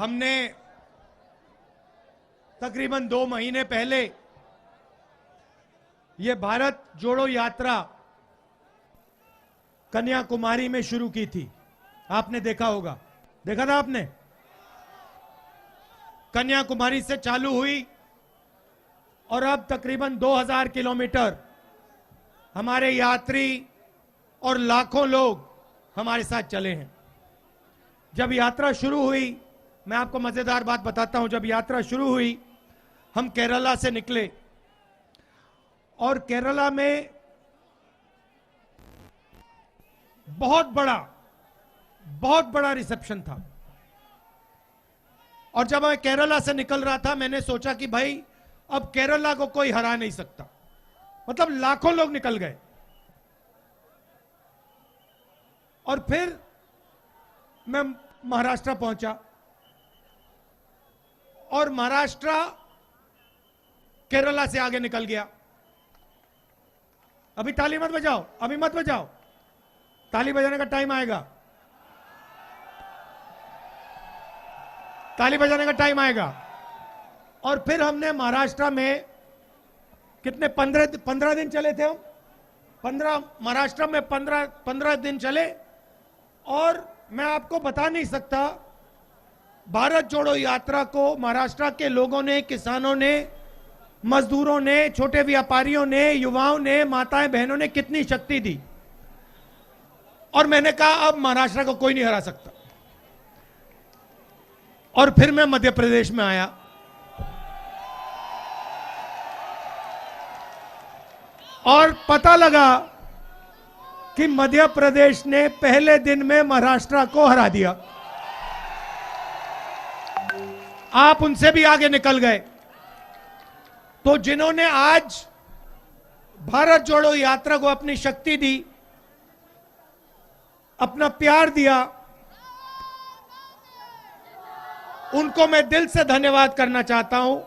हमने तकरीबन 2 महीने पहले ये भारत जोड़ो यात्रा कन्याकुमारी में शुरू की थी। आपने देखा होगा, देखा था आपने? कन्याकुमारी से चालू हुई और अब तकरीबन 2000 किलोमीटर हमारे यात्री और लाखों लोग हमारे साथ चले हैं। जब यात्रा शुरू हुई, मैं आपको मजेदार बात बताता हूं, जब यात्रा शुरू हुई हम केरला से निकले और केरला में बहुत बड़ा रिसेप्शन था। और जब मैं केरला से निकल रहा था, मैंने सोचा कि भाई अब केरला को कोई हरा नहीं सकता। मतलब लाखों लोग निकल गए। और फिर मैं महाराष्ट्र पहुंचा और महाराष्ट्र केरला से आगे निकल गया। अभी ताली मत बजाओ, अभी मत बजाओ, ताली बजाने का टाइम आएगा, ताली बजाने का टाइम आएगा। और फिर हमने महाराष्ट्र में कितने 15 दिन चले थे हम, महाराष्ट्र में 15 दिन चले। और मैं आपको बता नहीं सकता, भारत जोड़ो यात्रा को महाराष्ट्र के लोगों ने, किसानों ने, मजदूरों ने, छोटे व्यापारियों ने, युवाओं ने, माताएं बहनों ने कितनी शक्ति दी। और मैंने कहा अब महाराष्ट्र को कोई नहीं हरा सकता। और फिर मैं मध्य प्रदेश में आया और पता लगा कि मध्य प्रदेश ने पहले दिन में महाराष्ट्र को हरा दिया। आप उनसे भी आगे निकल गए। तो जिन्होंने आज भारत जोड़ो यात्रा को अपनी शक्ति दी, अपना प्यार दिया, उनको मैं दिल से धन्यवाद करना चाहता हूं।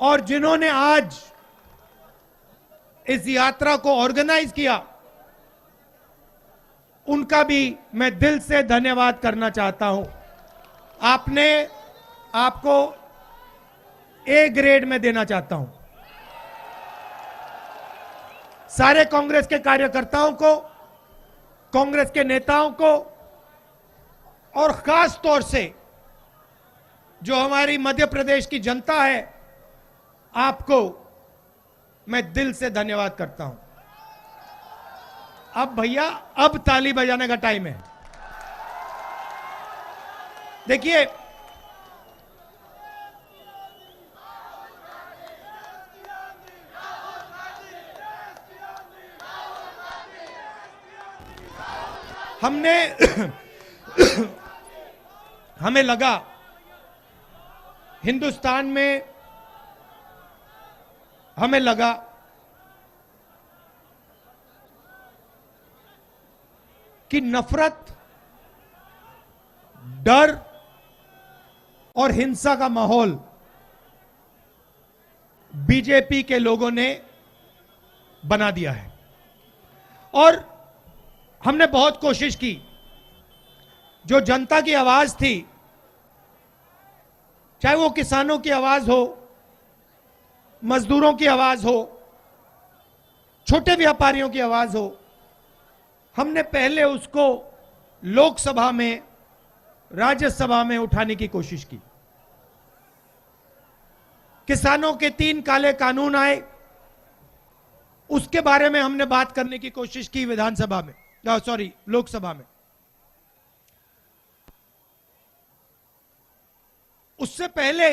और जिन्होंने आज इस यात्रा को ऑर्गेनाइज किया, उनका भी मैं दिल से धन्यवाद करना चाहता हूं। आपको ए ग्रेड में देना चाहता हूं। सारे कांग्रेस के कार्यकर्ताओं को, कांग्रेस के नेताओं को, और खास तौर से जो हमारी मध्य प्रदेश की जनता है, आपको मैं दिल से धन्यवाद करता हूं। अब भैया, अब ताली बजाने का टाइम है। देखिए, हमें लगा हिंदुस्तान में, हमें लगा कि नफरत, डर और हिंसा का माहौल बीजेपी के लोगों ने बना दिया है। और हमने बहुत कोशिश की, जो जनता की आवाज थी, चाहे वो किसानों की आवाज हो, मजदूरों की आवाज हो, छोटे व्यापारियों की आवाज हो, हमने पहले उसको लोकसभा में, राज्यसभा में उठाने की कोशिश की। किसानों के 3 काले कानून आए, उसके बारे में हमने बात करने की कोशिश की विधानसभा में, लोकसभा में। उससे पहले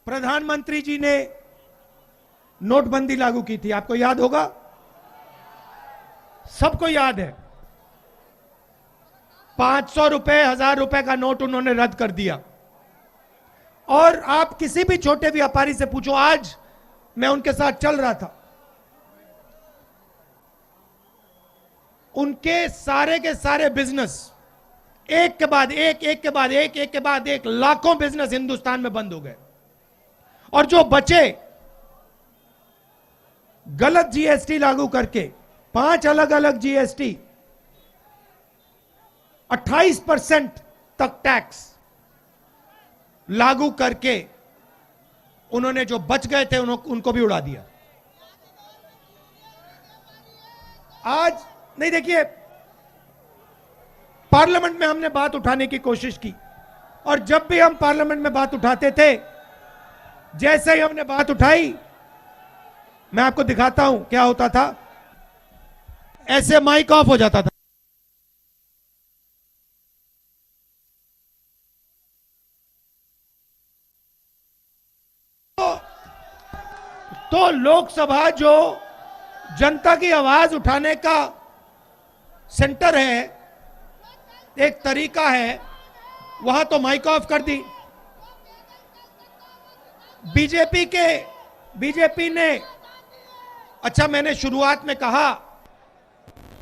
प्रधानमंत्री जी ने नोटबंदी लागू की थी, आपको याद होगा, सबको याद है। 500 रुपए, 1000 रुपए का नोट उन्होंने रद्द कर दिया। और आप किसी भी छोटे व्यापारी से पूछो, आज मैं उनके साथ चल रहा था, उनके सारे के सारे बिजनेस एक के बाद एक, एक के बाद एक, एक के बाद एक, लाखों बिजनेस हिंदुस्तान में बंद हो गए। और जो बचे, गलत जीएसटी लागू करके, 5 अलग अलग जीएसटी, 28% तक टैक्स, लागू करके उन्होंने जो बच गए थे उनको भी उड़ा दिया। आज नहीं, देखिए, पार्लियामेंट में हमने बात उठाने की कोशिश की और जब भी हम पार्लियामेंट में बात उठाते थे, जैसे ही हमने बात उठाई, मैं आपको दिखाता हूं क्या होता था, ऐसे माइक ऑफ हो जाता था। तो लोकसभा जो जनता की आवाज उठाने का सेंटर है, एक तरीका है, वहां तो माइक ऑफ कर दी। बीजेपी ने, अच्छा, मैंने शुरुआत में कहा,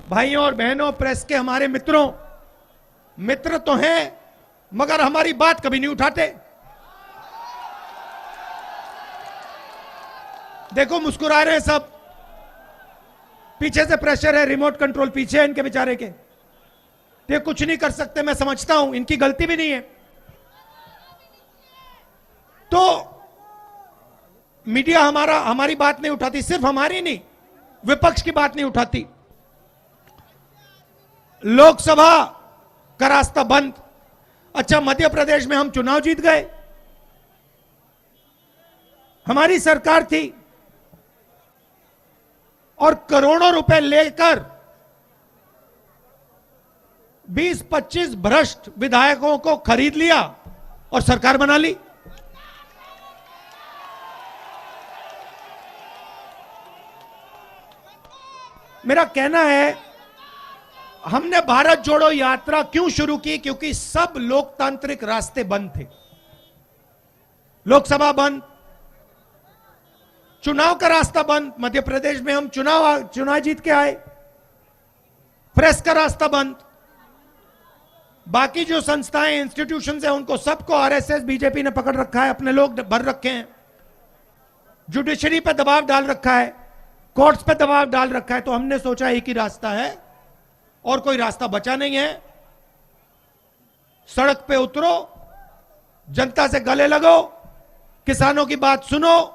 भाइयों और बहनों, प्रेस के हमारे मित्र तो हैं, मगर हमारी बात कभी नहीं उठाते। देखो मुस्कुरा रहे हैं सब, पीछे से प्रेशर है, रिमोट कंट्रोल पीछे है इनके बेचारे के, ये कुछ नहीं कर सकते, मैं समझता हूं, इनकी गलती भी नहीं है। तो मीडिया हमारी बात नहीं उठाती, सिर्फ हमारी नहीं, विपक्ष की बात नहीं उठाती। लोकसभा का रास्ता बंद। अच्छा, मध्य प्रदेश में हम चुनाव जीत गए, हमारी सरकार थी और करोड़ों रुपए लेकर 20-25 भ्रष्ट विधायकों को खरीद लिया और सरकार बना ली। मेरा कहना है, हमने भारत जोड़ो यात्रा क्यों शुरू की? क्योंकि सब लोकतांत्रिक रास्ते बंद थे। लोकसभा बंद, चुनाव का रास्ता बंद, मध्य प्रदेश में हम चुनाव जीत के आए, प्रेस का रास्ता बंद, बाकी जो संस्थाएं, इंस्टीट्यूशंस हैं, उनको सबको आरएसएस, बीजेपी ने पकड़ रखा है, अपने लोग भर रखे हैं, जुडिशरी पे दबाव डाल रखा है, कोर्ट्स पे दबाव डाल रखा है। तो हमने सोचा एक ही रास्ता है और कोई रास्ता बचा नहीं है, सड़क पे उतरो, जनता से गले लगो, किसानों की बात सुनो,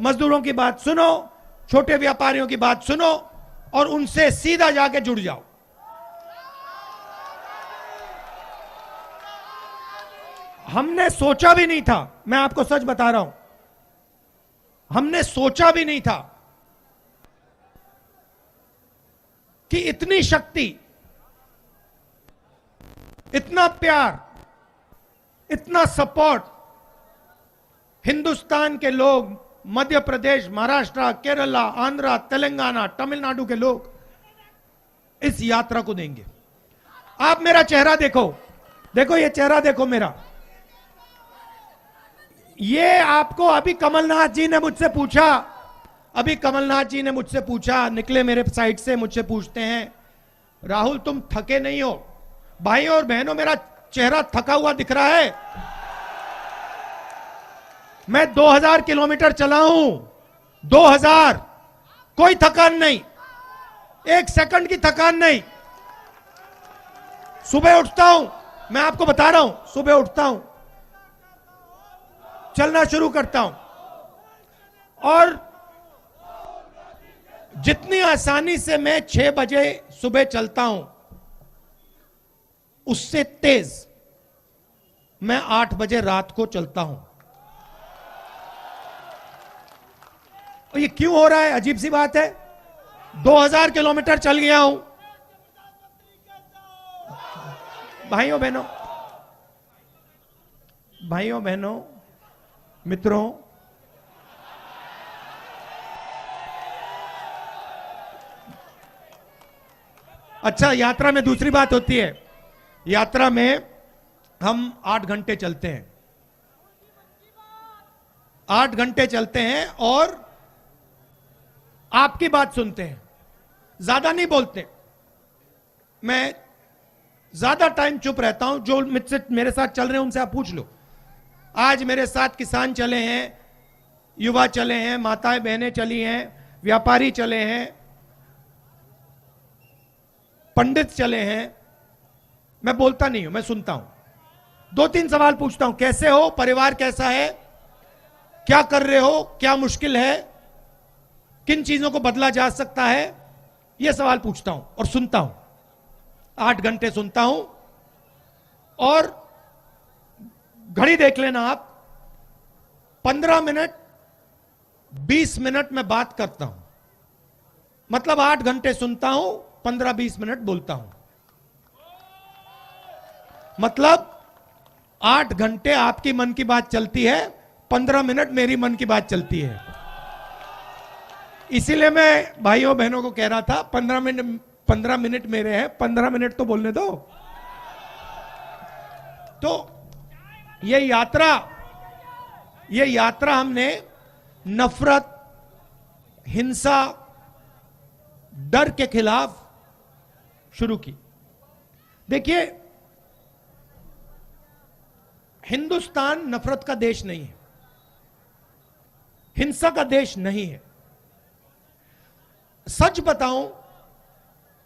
मजदूरों की बात सुनो, छोटे व्यापारियों की बात सुनो और उनसे सीधा जाके जुड़ जाओ। हमने सोचा भी नहीं था, मैं आपको सच बता रहा हूं, हमने सोचा भी नहीं था कि इतनी शक्ति, इतना प्यार, इतना सपोर्ट हिंदुस्तान के लोग, मध्य प्रदेश, महाराष्ट्र, केरला, आंध्र, तेलंगाना, तमिलनाडु के लोग इस यात्रा को देंगे। आप मेरा चेहरा देखो, देखो ये चेहरा देखो मेरा, ये आपको अभी कमलनाथ जी ने मुझसे पूछा, निकले मेरे साइड से, मुझसे पूछते हैं, राहुल तुम थके नहीं हो? भाइयों और बहनों, मेरा चेहरा थका हुआ दिख रहा है? मैं 2000 किलोमीटर चला हूं, 2000, कोई थकान नहीं, एक सेकंड की थकान नहीं। सुबह उठता हूं, मैं आपको बता रहा हूं, सुबह उठता हूं, चलना शुरू करता हूं और जितनी आसानी से मैं 6 बजे सुबह चलता हूं, उससे तेज मैं 8 बजे रात को चलता हूं। और ये क्यों हो रहा है? अजीब सी बात है, 2000 किलोमीटर चल गया हूं। भाइयों बहनों, मित्रों, अच्छा, यात्रा में दूसरी बात होती है, यात्रा में हम 8 घंटे चलते हैं, 8 घंटे चलते हैं और आपकी बात सुनते हैं, ज्यादा नहीं बोलते। मैं ज्यादा टाइम चुप रहता हूं, जो मेरे साथ चल रहे हैं उनसे आप पूछ लो। आज मेरे साथ किसान चले हैं, युवा चले हैं, माताएं बहनें चली हैं, व्यापारी चले हैं, पंडित चले हैं। मैं बोलता नहीं हूं, मैं सुनता हूं। दो तीन सवाल पूछता हूं। कैसे हो, परिवार कैसा है, क्या कर रहे हो, क्या मुश्किल है, किन चीजों को बदला जा सकता है, यह सवाल पूछता हूं और सुनता हूं। 8 घंटे सुनता हूं और घड़ी देख लेना आप, 15 मिनट 20 मिनट में बात करता हूं। मतलब 8 घंटे सुनता हूं, 15-20 मिनट बोलता हूं। मतलब 8 घंटे आपकी मन की बात चलती है, 15 मिनट मेरी मन की बात चलती है। इसीलिए मैं भाइयों बहनों को कह रहा था 15 मिनट मेरे हैं, 15 मिनट तो बोलने दो। तो ये यात्रा हमने नफरत, हिंसा, डर के खिलाफ शुरू की। देखिए, हिंदुस्तान नफरत का देश नहीं है, हिंसा का देश नहीं है। सच बताऊं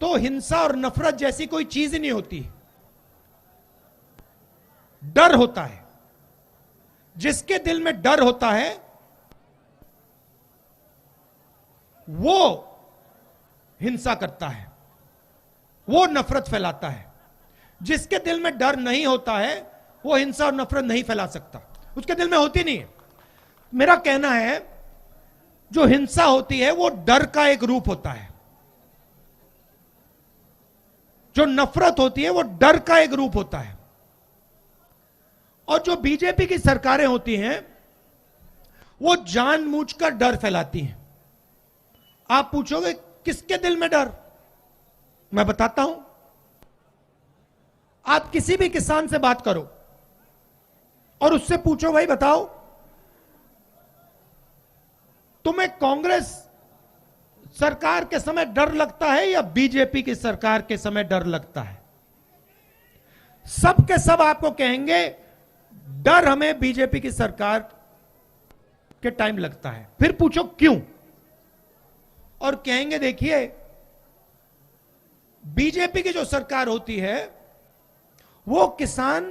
तो हिंसा और नफरत जैसी कोई चीज ही नहीं होती। डर होता है। जिसके दिल में डर होता है वो हिंसा करता है, वो नफरत फैलाता है। जिसके दिल में डर नहीं होता है वो हिंसा और नफरत नहीं फैला सकता, उसके दिल में होती नहीं है। मेरा कहना है जो हिंसा होती है वो डर का एक रूप होता है, जो नफरत होती है वो डर का एक रूप होता है। और जो बीजेपी की सरकारें होती हैं वो जानबूझकर डर फैलाती हैं। आप पूछोगे किसके दिल में डर, मैं बताता हूं। आप किसी भी किसान से बात करो और उससे पूछो, भाई बताओ तुम्हें कांग्रेस सरकार के समय डर लगता है या बीजेपी की सरकार के समय डर लगता है? सब के सब आपको कहेंगे डर हमें बीजेपी की सरकार के टाइम लगता है। फिर पूछो क्यों, और कहेंगे देखिए बीजेपी की जो सरकार होती है वो किसान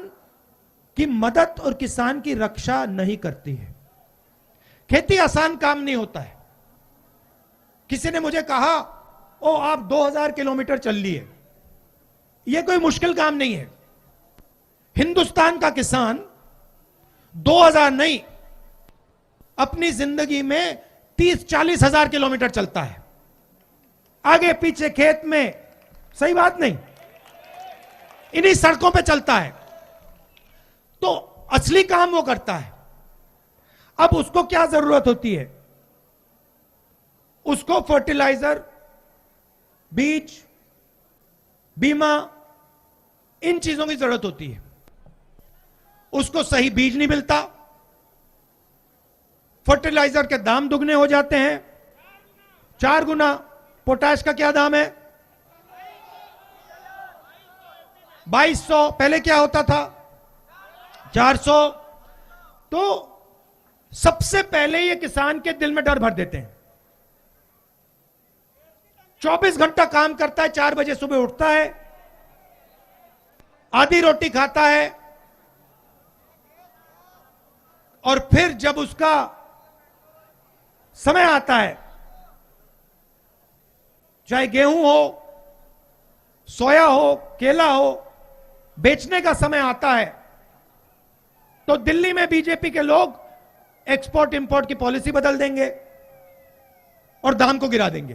की मदद और किसान की रक्षा नहीं करती है। खेती आसान काम नहीं होता है। किसी ने मुझे कहा ओ आप 2000 किलोमीटर चल लिए, यह कोई मुश्किल काम नहीं है। हिंदुस्तान का किसान 2000 नहीं, अपनी जिंदगी में 30-40 हजार किलोमीटर चलता है, आगे पीछे खेत में, सही बात नहीं, इन्हीं सड़कों पे चलता है। तो असली काम वो करता है। अब उसको क्या जरूरत होती है? उसको फर्टिलाइजर, बीज, बीमा, इन चीजों की जरूरत होती है। उसको सही बीज नहीं मिलता, फर्टिलाइजर के दाम दुगने हो जाते हैं, 4 गुना। पोटाश का क्या दाम है? 2200, पहले क्या होता था? 400। तो सबसे पहले ये किसान के दिल में डर भर देते हैं। 24 घंटा काम करता है, 4 बजे सुबह उठता है, आधी रोटी खाता है, और फिर जब उसका समय आता है, चाहे गेहूं हो, सोया हो, केला हो, बेचने का समय आता है, तो दिल्ली में बीजेपी के लोग एक्सपोर्ट इंपोर्ट की पॉलिसी बदल देंगे और दाम को गिरा देंगे।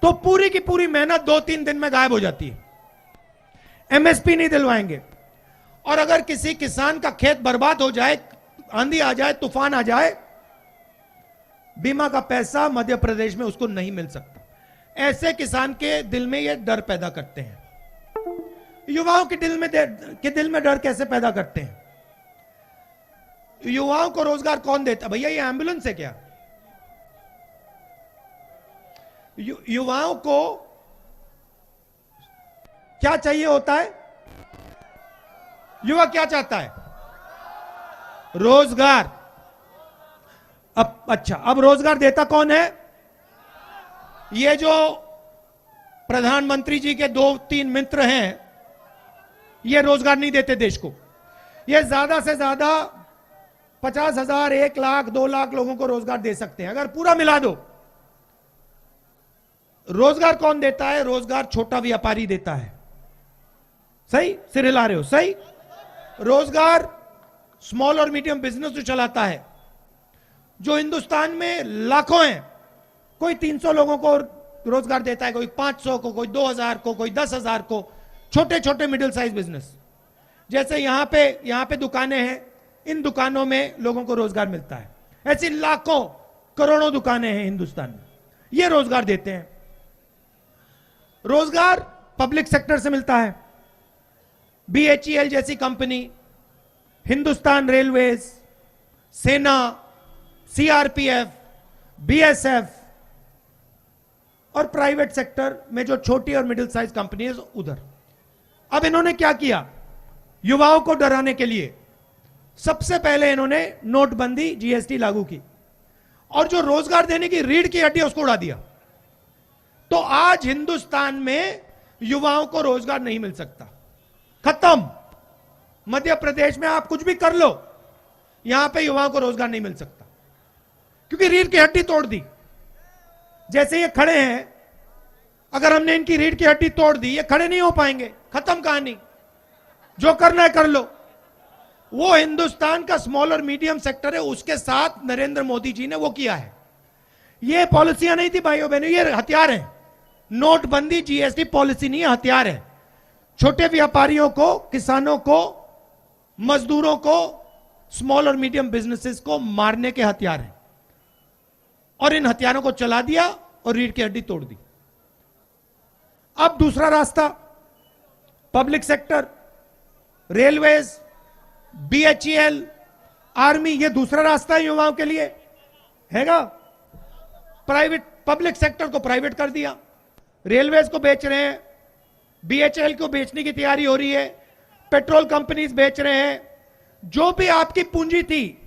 तो पूरी की पूरी मेहनत 2-3 दिन में गायब हो जाती है। एमएसपी नहीं दिलवाएंगे। और अगर किसी किसान का खेत बर्बाद हो जाए, आंधी आ जाए, तूफान आ जाए, बीमा का पैसा मध्य प्रदेश में उसको नहीं मिल सकता। ऐसे किसान के दिल में ये डर पैदा करते हैं। युवाओं के दिल में डर कैसे पैदा करते हैं? युवाओं को रोजगार कौन देता? भैया ये एम्बुलेंस है क्या? युवाओं को क्या चाहिए होता है? युवा क्या चाहता है? रोजगार। अब रोजगार देता कौन है? ये जो प्रधानमंत्री जी के 2-3 मित्र हैं, ये रोजगार नहीं देते देश को। ये ज्यादा से ज्यादा 50,000, 1 लाख, 2 लाख लोगों को रोजगार दे सकते हैं। अगर पूरा मिला दो, रोजगार कौन देता है? रोजगार छोटा व्यापारी देता है। सही सिर हिला रहे हो? सही। रोजगार स्मॉल और मीडियम बिजनेस जो चलाता है, जो हिंदुस्तान में लाखों हैं, कोई 300 लोगों को रोजगार देता है, कोई 500 को, कोई 2000 को, कोई 10,000 को। छोटे छोटे मिडिल साइज बिजनेस, जैसे यहां पे दुकानें हैं, इन दुकानों में लोगों को रोजगार मिलता है। ऐसी लाखों करोड़ों दुकानें हैं हिंदुस्तान में, ये रोजगार देते हैं। रोजगार पब्लिक सेक्टर से मिलता है। BHEL जैसी कंपनी, हिंदुस्तान रेलवेज, सेना, CRPF, BSF और प्राइवेट सेक्टर में जो छोटी और मिडिल साइज कंपनी है उधर। अब इन्होंने क्या किया? युवाओं को डराने के लिए सबसे पहले इन्होंने नोटबंदी, GST लागू की और जो रोजगार देने की रीढ़ की हड्डी उसको उड़ा दिया। तो आज हिंदुस्तान में युवाओं को रोजगार नहीं मिल सकता, खत्म। मध्य प्रदेश में आप कुछ भी कर लो, यहां पे युवाओं को रोजगार नहीं मिल सकता, क्योंकि रीढ़ की हड्डी तोड़ दी। जैसे ये खड़े हैं, अगर हमने इनकी रीढ़ की हड्डी तोड़ दी, ये खड़े नहीं हो पाएंगे, खत्म कहानी। जो करना है कर लो। वो हिंदुस्तान का स्मॉल और मीडियम सेक्टर है, उसके साथ नरेंद्र मोदी जी ने वो किया है। ये पॉलिसियां नहीं थी भाइयों बहनों, ये हथियार हैं। नोटबंदी, GST पॉलिसी नहीं है, हथियार है। छोटे व्यापारियों को, किसानों को, मजदूरों को, स्मॉल और मीडियम बिजनेसेस को मारने के हथियार हैं। और इन हथियारों को चला दिया और रीढ़ की हड्डी तोड़ दी। अब दूसरा रास्ता, public sector, railways, BHEL, army, ये दूसरा रास्ता है युवाओं के लिए, हैगा। प्राइवेट, पब्लिक सेक्टर को प्राइवेट कर दिया, रेलवेज को बेच रहे हैं, BHEL को बेचने की तैयारी हो रही है, पेट्रोल कंपनीज बेच रहे हैं। जो भी आपकी पूंजी थी,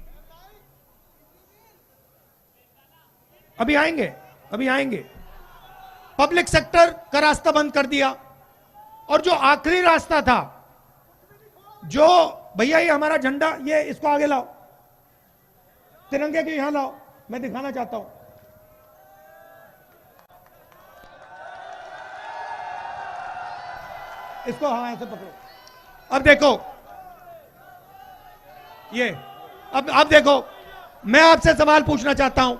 अभी आएंगे, पब्लिक सेक्टर का रास्ता बंद कर दिया। और जो आखिरी रास्ता था, जो भैया ये हमारा झंडा, ये इसको आगे लाओ, तिरंगे के यहां लाओ, मैं दिखाना चाहता हूं। इसको हाँ ऐसे पकड़ो। अब देखो ये, अब देखो, मैं आपसे सवाल पूछना चाहता हूं,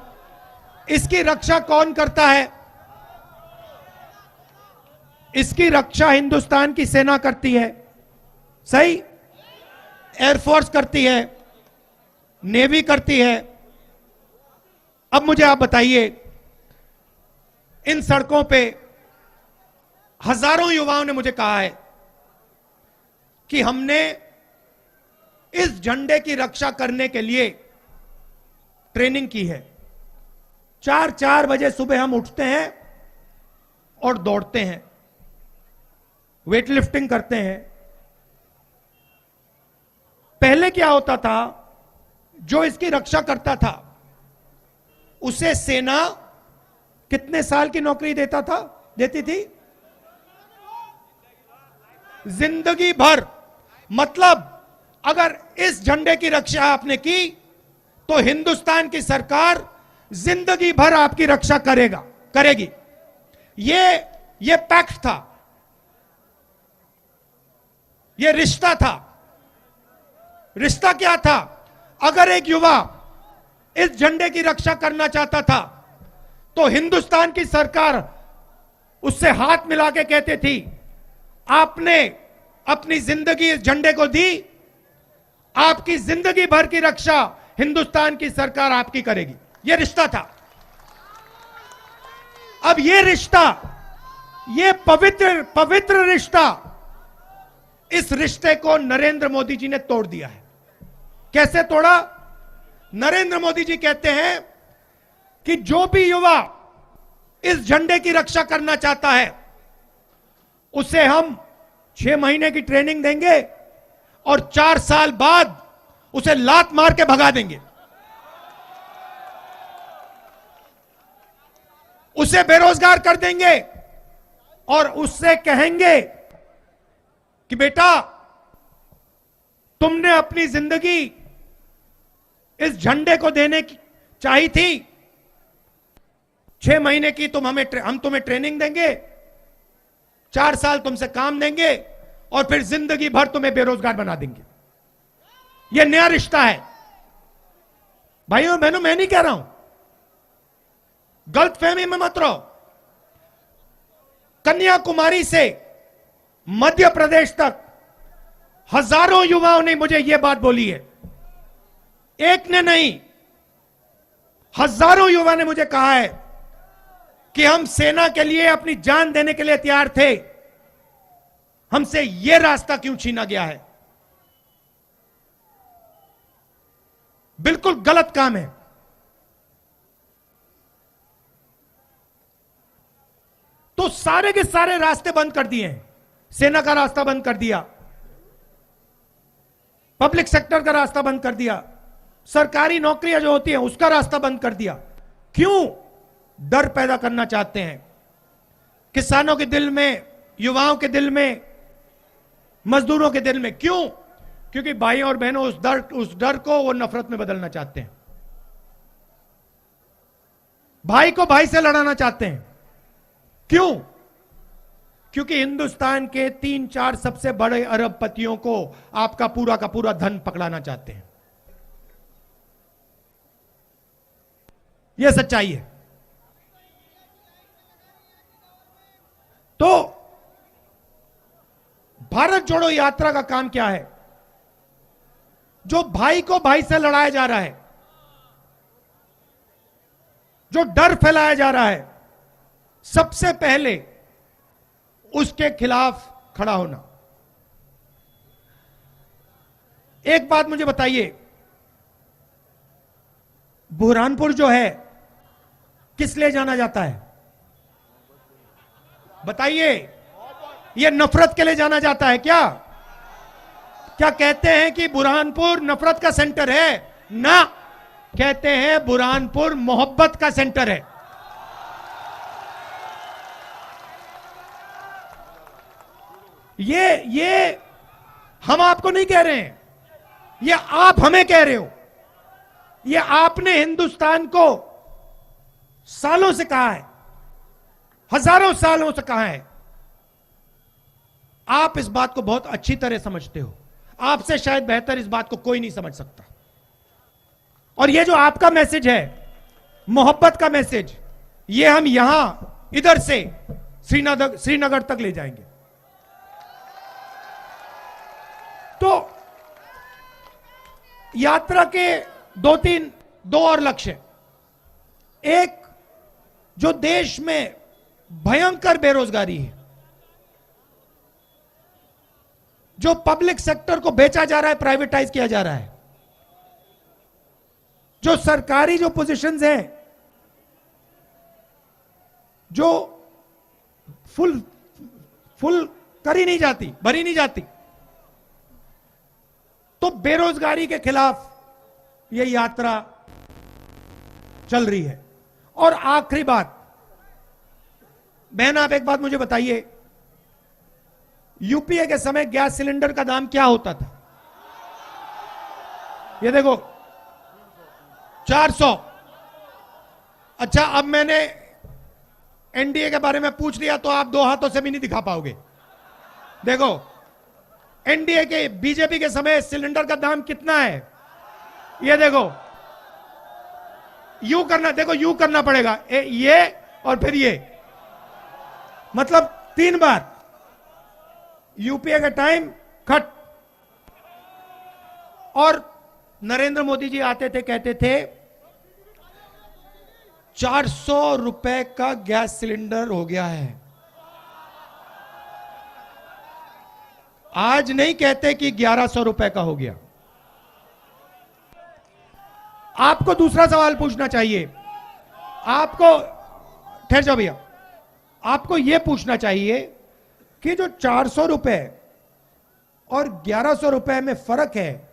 इसकी रक्षा कौन करता है? इसकी रक्षा हिंदुस्तान की सेना करती है, सही? एयरफोर्स करती है, नेवी करती है। अब मुझे आप बताइए, इन सड़कों पे हजारों युवाओं ने मुझे कहा है कि हमने इस झंडे की रक्षा करने के लिए ट्रेनिंग की है। 4 बजे सुबह हम उठते हैं और दौड़ते हैं, वेट लिफ्टिंग करते हैं। पहले क्या होता था, जो इसकी रक्षा करता था उसे सेना कितने साल की नौकरी देती थी? जिंदगी भर। मतलब अगर इस झंडे की रक्षा आपने की तो हिंदुस्तान की सरकार जिंदगी भर आपकी रक्षा करेगी। ये पैक्ट था, ये रिश्ता था। रिश्ता क्या था? अगर एक युवा इस झंडे की रक्षा करना चाहता था तो हिंदुस्तान की सरकार उससे हाथ मिला के कहती थी, आपने अपनी जिंदगी इस झंडे को दी, आपकी जिंदगी भर की रक्षा हिंदुस्तान की सरकार आपकी करेगी। यह रिश्ता था। अब यह रिश्ता, यह पवित्र रिश्ता, इस रिश्ते को नरेंद्र मोदी जी ने तोड़ दिया है। कैसे तोड़ा? नरेंद्र मोदी जी कहते हैं कि जो भी युवा इस झंडे की रक्षा करना चाहता है उसे हम 6 महीने की ट्रेनिंग देंगे और 4 साल बाद उसे लात मार के भगा देंगे, उसे बेरोजगार कर देंगे और उससे कहेंगे कि बेटा तुमने अपनी जिंदगी इस झंडे को देने की चाहिए थी। 6 महीने की हम तुम्हें ट्रेनिंग देंगे, 4 साल तुमसे काम देंगे और फिर जिंदगी भर तुम्हें बेरोजगार बना देंगे। यह नया रिश्ता है भाइयों बहनों, मैं नहीं कह रहा हूं, गलतफहमी में मत रहो। कन्याकुमारी से मध्य प्रदेश तक हजारों युवाओं ने मुझे यह बात बोली है, एक ने नहीं, हजारों युवा ने मुझे कहा है कि हम सेना के लिए अपनी जान देने के लिए तैयार थे, हमसे यह रास्ता क्यों छीना गया है। बिल्कुल गलत काम है। तो सारे के सारे रास्ते बंद कर दिए हैं। सेना का रास्ता बंद कर दिया, पब्लिक सेक्टर का रास्ता बंद कर दिया, सरकारी नौकरियां जो होती हैं उसका रास्ता बंद कर दिया। क्यों? डर पैदा करना चाहते हैं किसानों के दिल में, युवाओं के दिल में, मजदूरों के दिल में। क्यों? क्योंकि भाई और बहनों उस डर को वो नफरत में बदलना चाहते हैं, भाई को भाई से लड़ाना चाहते हैं। क्यों? क्योंकि हिंदुस्तान के 3-4 सबसे बड़े अरबपतियों को आपका पूरा का पूरा धन पकड़ाना चाहते हैं। यह सच्चाई है। तो भारत जोड़ो यात्रा का काम क्या है? जो भाई को भाई से लड़ाया जा रहा है, जो डर फैलाया जा रहा है, सबसे पहले उसके खिलाफ खड़ा होना। एक बात मुझे बताइए, बुरहानपुर जो है किस लिए जाना जाता है? बताइए, यह नफरत के लिए जाना जाता है क्या? क्या कहते हैं कि बुरहानपुर नफरत का सेंटर है? ना, कहते हैं बुरहानपुर मोहब्बत का सेंटर है। ये हम आपको नहीं कह रहे हैं, ये आप हमें कह रहे हो। ये आपने हिंदुस्तान को सालों से कहा है, हजारों सालों से कहा है। आप इस बात को बहुत अच्छी तरह समझते हो, आपसे शायद बेहतर इस बात को कोई नहीं समझ सकता। और ये जो आपका मैसेज है, मोहब्बत का मैसेज, ये हम यहां इधर से श्रीनगर तक ले जाएंगे। तो यात्रा के दो और लक्ष्य। एक, जो देश में भयंकर बेरोजगारी है, जो पब्लिक सेक्टर को बेचा जा रहा है, प्राइवेटाइज किया जा रहा है, जो सरकारी जो पोजीशंस हैं जो फुल करी नहीं जाती, भरी नहीं जाती, तो बेरोजगारी के खिलाफ यह यात्रा चल रही है। और आखिरी बात, बहन आप एक बात मुझे बताइए, यूपीए के समय गैस सिलेंडर का दाम क्या होता था? ये देखो 400। अच्छा, अब मैंने एनडीए के बारे में पूछ लिया तो आप 2 हाथों से भी नहीं दिखा पाओगे। देखो एनडीए के, बीजेपी के समय सिलेंडर का दाम कितना है? ये देखो, यूं करना, देखो यूं करना पड़ेगा, ये और फिर ये, मतलब 3 बार। यूपीए का टाइम खट। और नरेंद्र मोदी जी आते थे, कहते थे 400 रुपए का गैस सिलेंडर हो गया है। आज नहीं कहते कि 1100 रुपए का हो गया। आपको दूसरा सवाल पूछना चाहिए, आपको, ठहर जाओ भैया, आपको यह पूछना चाहिए कि जो 400 रुपए और 1100 रुपए में फर्क है,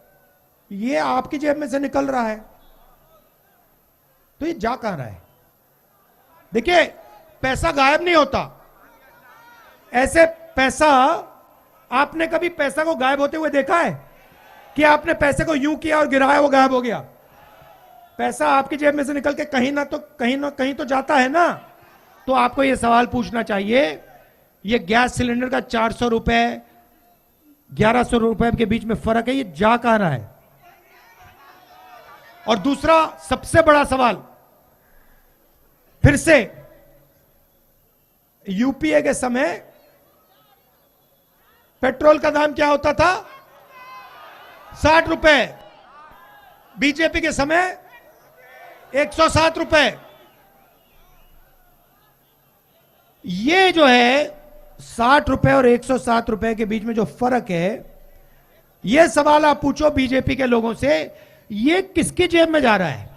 यह आपकी जेब में से निकल रहा है, तो ये जा कहां रहा है? देखिए, पैसा गायब नहीं होता। ऐसे पैसा, आपने कभी पैसा को गायब होते हुए देखा है? कि आपने पैसे को यूं किया और गिराया, वो गायब हो गया? पैसा आपकी जेब में से निकल के कहीं तो जाता है ना। तो आपको यह सवाल पूछना चाहिए, ये गैस सिलेंडर का 400 रुपए 1100 रुपए के बीच में फर्क है, ये जा कहां रहा है? और दूसरा सबसे बड़ा सवाल, फिर से यूपीए के समय पेट्रोल का दाम क्या होता था? 60 रुपए। बीजेपी के समय 107 रुपए। ये जो है 60 रुपए और 107 रुपए के बीच में जो फर्क है, ये सवाल आप पूछो बीजेपी के लोगों से, ये किसकी जेब में जा रहा है?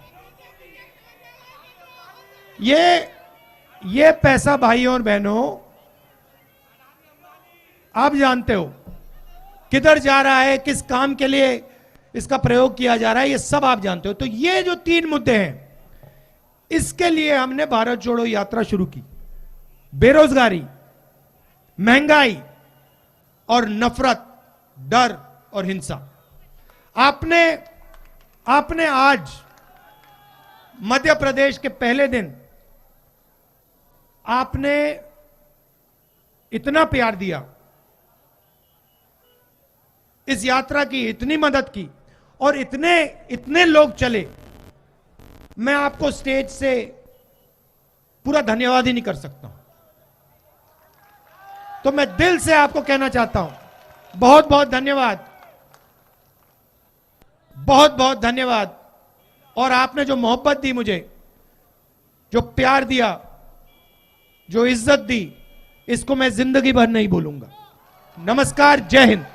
ये पैसा भाइयों और बहनों आप जानते हो किधर जा रहा है, किस काम के लिए इसका प्रयोग किया जा रहा है, ये सब आप जानते हो। तो ये जो 3 मुद्दे हैं, इसके लिए हमने भारत जोड़ो यात्रा शुरू की। बेरोजगारी, महंगाई और नफरत, डर और हिंसा। आपने आज मध्य प्रदेश के पहले दिन आपने इतना प्यार दिया, इस यात्रा की इतनी मदद की और इतने लोग चले, मैं आपको स्टेज से पूरा धन्यवाद ही नहीं कर सकता। तो मैं दिल से आपको कहना चाहता हूं, बहुत बहुत धन्यवाद, बहुत बहुत धन्यवाद। और आपने जो मोहब्बत दी मुझे, जो प्यार दिया, जो इज्जत दी, इसको मैं जिंदगी भर नहीं भूलूंगा। नमस्कार, जय हिंद।